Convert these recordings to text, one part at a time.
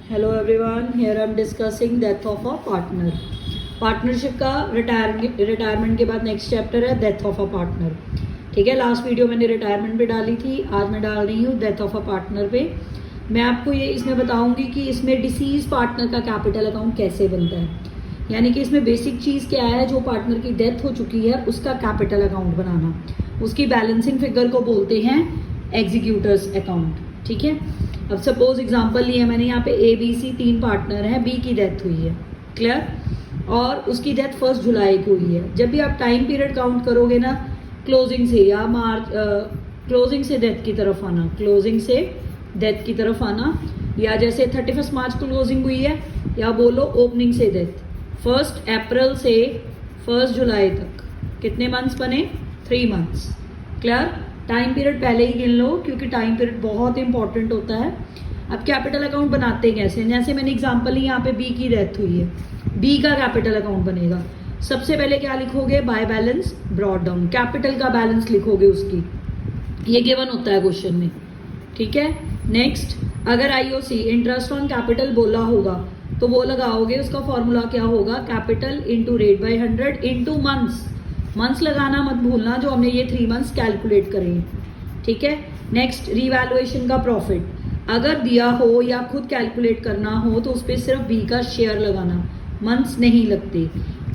Hello everyone, here I am discussing death of a partner. Partnership का retirement के बाद next chapter है death of a partner. ठीक है, लास्ट वीडियो मैंने रिटायरमेंट पे डाली थी, आज मैं डाल रही हूँ डेथ ऑफ अ पार्टनर पे. मैं आपको ये इसमें बताऊंगी कि इसमें डिसीज पार्टनर का कैपिटल अकाउंट कैसे बनता है. यानी कि इसमें बेसिक चीज़ क्या है, जो पार्टनर की डेथ हो चुकी है उसका कैपिटल अकाउंट बनाना. उसकी बैलेंसिंग फिगर को बोलते हैं एग्जीक्यूटर्स अकाउंट. ठीक है, अब सपोज एग्जांपल लिया मैंने, यहाँ पे ए बी सी 3 पार्टनर हैं, बी की डेथ हुई है, क्लियर, और उसकी डेथ 1 जुलाई को हुई है. जब भी आप टाइम पीरियड काउंट करोगे ना, क्लोजिंग से या क्लोजिंग से डेथ की तरफ आना, क्लोजिंग से डेथ की तरफ आना, या जैसे 31 मार्च को क्लोजिंग हुई है, या बोलो ओपनिंग से डेथ 1 अप्रैल से 1 जुलाई तक कितने मंथ्स बने, 3 मंथ्स. क्लियर, टाइम पीरियड पहले ही गिन लो क्योंकि टाइम पीरियड बहुत इंपॉर्टेंट होता है. अब कैपिटल अकाउंट बनाते कैसे, जैसे मैंने एग्जांपल ली, यहाँ पे बी की डेथ हुई है, बी का कैपिटल अकाउंट बनेगा. सबसे पहले क्या लिखोगे, by balance brought down, capital का बैलेंस लिखोगे उसकी, ये गिवन होता है क्वेश्चन में. ठीक है, नेक्स्ट, अगर आईओसी इंटरेस्ट ऑन कैपिटल बोला होगा तो वो लगाओगे, उसका फॉर्मूला क्या होगा, capital into rate by 100 into months. Months लगाना मत भूलना, जो हमने ये 3 मंथ्स कैलकुलेट करे हैं. ठीक है, नेक्स्ट, रीवैल्यूएशन का प्रॉफिट अगर दिया हो या खुद कैलकुलेट करना हो तो उस पर सिर्फ बी का शेयर लगाना, मंथ्स नहीं लगते.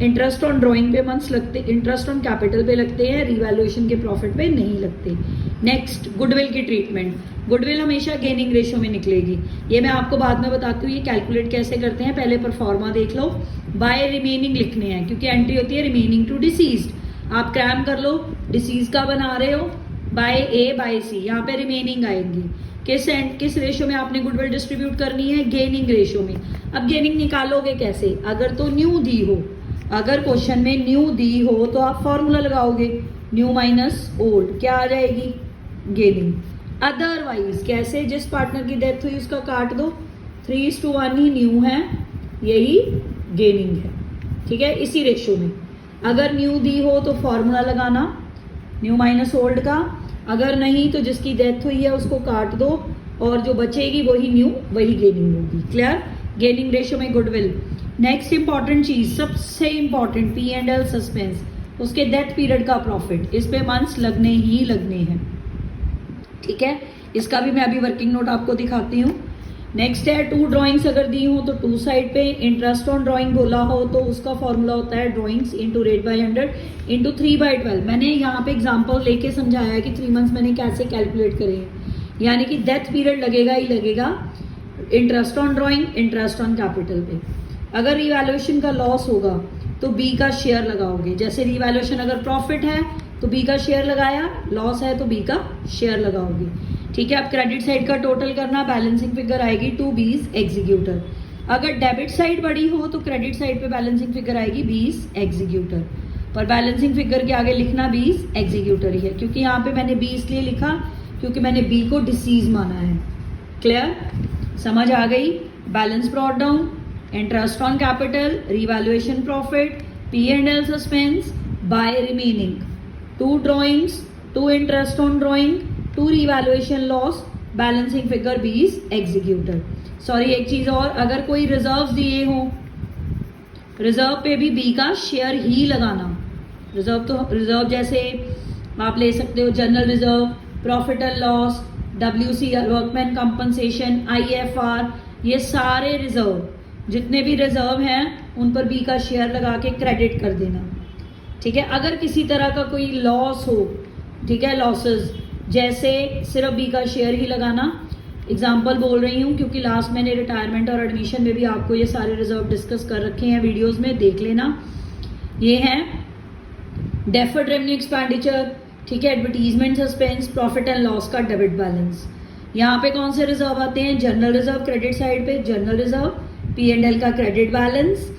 इंटरेस्ट ऑन ड्राइंग पे मंथ्स लगते, इंटरेस्ट ऑन कैपिटल पे लगते हैं, रीवैल्यूएशन के प्रॉफिट पे नहीं लगते. नेक्स्ट, गुडविल की ट्रीटमेंट, गुडविल हमेशा गेनिंग रेशियो में निकलेगी. ये मैं आपको बाद में बताती हूँ ये कैलकुलेट कैसे करते हैं. पहले परफॉर्मा देख लो, बाय रिमेनिंग लिखने हैं क्योंकि एंट्री होती है रिमेनिंग टू डिसीज्ड. आप क्रैम कर लो, डिसीज का बना रहे हो, बाय ए बाय सी, यहाँ पे रिमेनिंग आएंगी. किस रेशियो में आपने गुडविल डिस्ट्रीब्यूट करनी है, गेनिंग रेशियो में. अब गेनिंग निकालोगे कैसे, अगर तो न्यू दी हो, अगर क्वेश्चन में न्यू दी हो तो आप फॉर्मूला लगाओगे, न्यू माइनस ओल्ड, क्या आ जाएगी, गेनिंग. अदरवाइज कैसे, जिस पार्टनर की डेथ हुई उसका काट दो, 3:1 ही न्यू है, यही गेनिंग है. ठीक है, इसी रेशियो में. अगर न्यू दी हो तो फॉर्मूला लगाना न्यू माइनस ओल्ड का, अगर नहीं तो जिसकी डेथ हुई है उसको काट दो और जो बचेगी वही न्यू, वही गेनिंग होगी. क्लियर, गेनिंग रेशियो में गुडविल. नेक्स्ट इंपॉर्टेंट चीज, सबसे इंपॉर्टेंट, P&L सस्पेंस, उसके डेथ पीरियड का प्रॉफिट, इस पे मंथ्स लगने ही लगने हैं. ठीक है, इसका भी मैं अभी वर्किंग नोट आपको दिखाती हूँ. नेक्स्ट है, 2 ड्राइंग्स अगर दी हो तो 2 साइड पे, इंटरेस्ट ऑन ड्राइंग बोला हो तो उसका फॉर्मूला होता है drawings into rate by 100 into 3/12. मैंने यहाँ पे एग्जांपल लेके समझाया है कि 3 मंथ्स मैंने कैसे कैलकुलेट करे हैं. यानी कि डेथ पीरियड लगेगा ही लगेगा interest on drawing, interest on capital पे. अगर रिवैल्यूएशन का लॉस होगा तो बी का शेयर लगाओगे. जैसे रिवैल्यूएशन अगर प्रॉफिट है तो बी का शेयर लगाया, लॉस है तो बी का शेयर लगाओगे. ठीक है, अब क्रेडिट साइड का टोटल करना, बैलेंसिंग फिगर आएगी 2 B's एग्जीक्यूटर. अगर डेबिट साइड बड़ी हो तो क्रेडिट साइड पे बैलेंसिंग फिगर आएगी 20 एग्जीक्यूटर, पर बैलेंसिंग फिगर के आगे लिखना 20 एग्जीक्यूटर ही है, क्योंकि यहाँ पे मैंने 20 इसलिए लिखा क्योंकि मैंने बी को डिसीज माना है. क्लियर, समझ आ गई. Balance brought down, interest on capital, revaluation profit, P&L suspense, by remaining, 2 drawings, 2 interest on drawing, 2 revaluation loss, balancing figure 20 executor. Sorry, एक चीज और, अगर कोई रिजर्व दिए हो, रिजर्व पे भी बी का शेयर ही लगाना. रिजर्व जैसे आप ले सकते हो general reserve, profit and loss, WCR workman compensation, IFR, ये सारे रिजर्व जितने भी रिजर्व हैं उन पर बी का शेयर लगा के क्रेडिट कर देना. ठीक है, अगर किसी तरह का कोई लॉस हो, ठीक है, लॉसेस, जैसे सिर्फ बी का शेयर ही लगाना. एग्जाम्पल बोल रही हूँ क्योंकि लास्ट मैंने रिटायरमेंट और एडमिशन में भी आपको ये सारे रिजर्व डिस्कस कर रखे हैं, वीडियोस में देख लेना. ये हैं डेफर्ड रेवेन्यू एक्सपेंडिचर, ठीक है, advertisement suspense, profit and loss का डेबिट बैलेंस. यहाँ पे कौन से रिजर्व आते हैं, जनरल रिजर्व क्रेडिट साइड पे, जनरल रिजर्व, P&L का credit balance,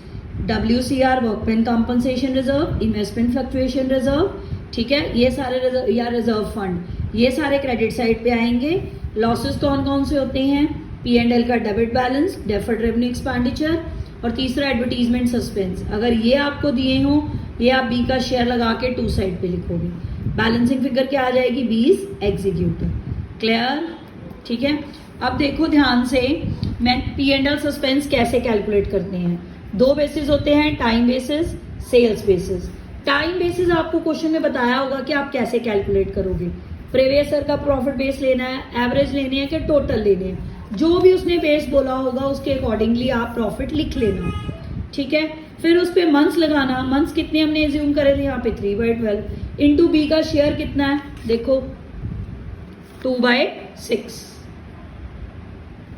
WCR workman compensation reserve, investment fluctuation reserve. ठीक है, ये सारे रिजर्व या रिजर्व फंड, ये सारे क्रेडिट साइड पे आएंगे. लॉसेस कौन कौन से होते हैं, P&L का debit balance, deferred revenue expenditure, और तीसरा एडवर्टीजमेंट सस्पेंस. अगर ये आपको दिए हो, ये आप बी का शेयर लगा के 2 साइड पे लिखोगे. बैलेंसिंग फिगर क्या आ जाएगी, 20 एग्जीक्यूटर. क्लियर, ठीक है, अब देखो ध्यान से, मैं P&L सस्पेंस कैसे कैलकुलेट करते हैं। दो बेसिस होते हैं, time basis, sales basis. Time basis आपको क्वेश्चन में बताया होगा कि आप कैसे कैलकुलेट करोगे। प्रीवियस ईयर का प्रॉफिट बेस लेना है, एवरेज लेने हैं कि टोटल लेने हैं, जो भी उसने बेस बोला होगा उसके अकॉर्डिंगली आप प्रॉफिट लिख लेना। ठीक है, फिर उस पर मंथ्स लगाना। मंथ्स कितने हमने एज्यूम करे थे यहाँ पे 3/12 इंटू बी का शेयर कितना है, देखो 2/6।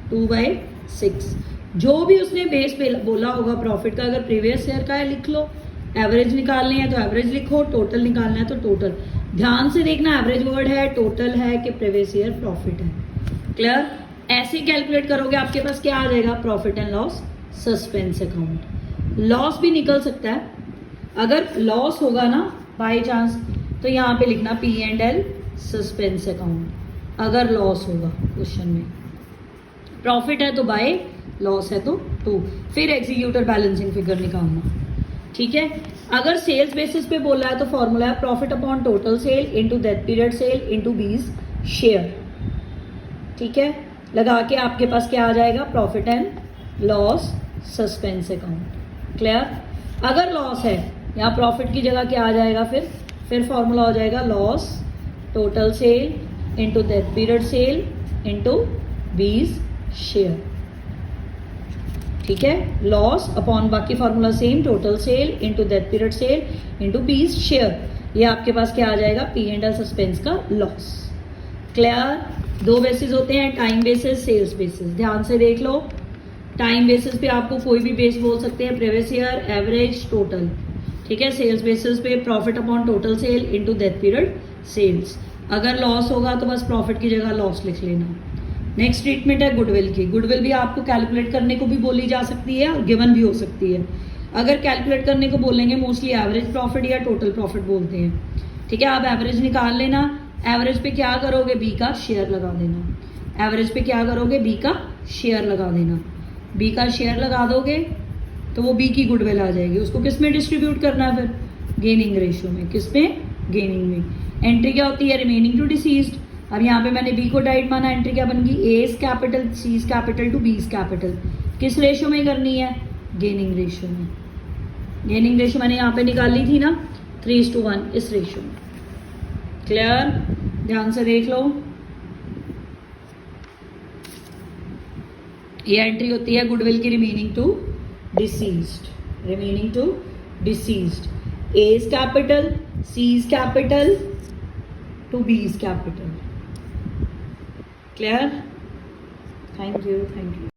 2/6 जो भी उसने बेस पे बोला होगा प्रॉफिट का, अगर प्रीवियस ईयर का है लिख लो, एवरेज निकालनी है तो एवरेज लिखो, टोटल निकालना है तो टोटल। ध्यान से देखना एवरेज वर्ड है, टोटल है कि प्रीवियस ईयर प्रॉफिट है। क्लियर? ऐसे कैलकुलेट करोगे, आपके पास क्या आ जाएगा, profit and loss suspense account. Loss भी निकल सकता है, अगर लॉस होगा ना बाय चांस तो यहाँ पे लिखना P&L सस्पेंस अकाउंट, अगर लॉस होगा क्वेश्चन में। प्रॉफिट है तो बाय, लॉस है तो टू, फिर एग्जीक्यूटर बैलेंसिंग फिगर निकालना। ठीक है, अगर सेल्स बेसिस पे बोला है तो फॉर्मूला है profit upon total sale into that period sale into B's share. ठीक है, लगा के आपके पास क्या आ जाएगा, profit and loss suspense account. Clear? अगर लॉस है, यहाँ प्रॉफिट की जगह क्या आ जाएगा, फिर फॉर्मूला हो जाएगा loss total sale into that period sale into B's share. ठीक है, लॉस अपॉन बाकी formula same, total sale into that period sale into B's share. ये आपके पास क्या आ जाएगा, P&L सस्पेंस का लॉस। क्लियर? दो बेसिस होते हैं, टाइम बेसिस, सेल्स बेसिस। ध्यान से देख लो, टाइम बेसिस पे आपको कोई भी बेस बोल सकते हैं, प्रीवियस ईयर, एवरेज, टोटल। ठीक है, सेल्स बेसिस पे profit upon total sale into that period sales. अगर लॉस होगा तो बस प्रॉफिट की जगह लॉस लिख लेना। नेक्स्ट ट्रीटमेंट है गुडविल की। गुडविल भी आपको कैलकुलेट करने को भी बोली जा सकती है और गिवन भी हो सकती है। अगर कैलकुलेट करने को बोलेंगे मोस्टली एवरेज प्रॉफिट या टोटल प्रॉफिट बोलते हैं। ठीक है, आप एवरेज निकाल लेना। एवरेज पे क्या करोगे, बी का शेयर लगा देना। एवरेज पे क्या करोगे, बी का शेयर लगा देना। बी का शेयर लगा दोगे तो वो बी की गुडविल आ जाएगी। उसको किस में डिस्ट्रीब्यूट करना है, फिर गेनिंग रेशियो में। किस में, गेनिंग में। एंट्री क्या होती है, रिमेनिंग टू डिसीज्ड। अब यहाँ पे मैंने बी को डाइट माना, एंट्री क्या बन गई, A's capital C's capital to B's capital. किस रेशियो में करनी है, गेनिंग रेशियो में। गेनिंग रेशियो मैंने यहाँ पे निकाली थी ना 3:1, इस रेशियो में। क्लियर? ध्यान से देख लो, ये एंट्री होती है गुडविल की remaining to deceased. Remaining to deceased, A's capital C's capital to B's capital. Clear? Thank you.